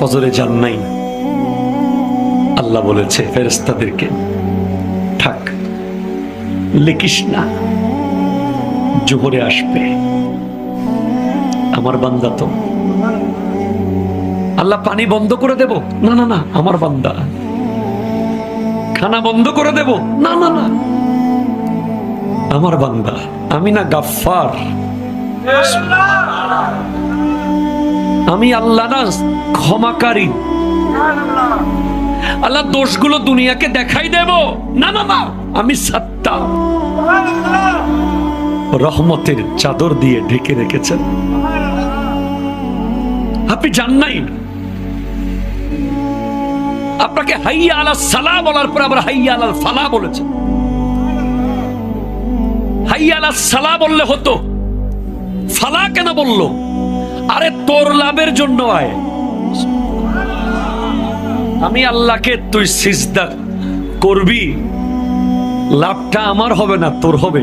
ফজরে যান নাই, আল্লাহ বলেছে ফেরেশতাদেরকে, থাক, লিখিস না, জোহরে আসবে। আমার বান্দা তো। আল্লাহ পানি বন্ধ করে দেব? না না না, আমার বান্দা। খানা বন্ধ করে দেব? না না না, আমার বান্দা। আমি না গাফফার, আমি আল্লাহ না ক্ষমাকারী। আল্লাহ দোষগুলো দুনিয়াকে দেখাই দেব? না না না, আমি সাত্তার। রহমতের চাদর দিয়ে ঢেকে রেখেছেন। আপনি জান নাই, আপনাকে হাইয়া আলা সালাহ বলার পর আবার হাইয়া আলাল ফালাহ বলেছেন। হাইয়া আলা সালাহ বললে হতো, ফালাহ কেন বললো? আরে তোর লাভের জন্য আয়। আমি আল্লাহকে তুই সিজদা করবি, লাভটা আমার হবে না, তোর হবে।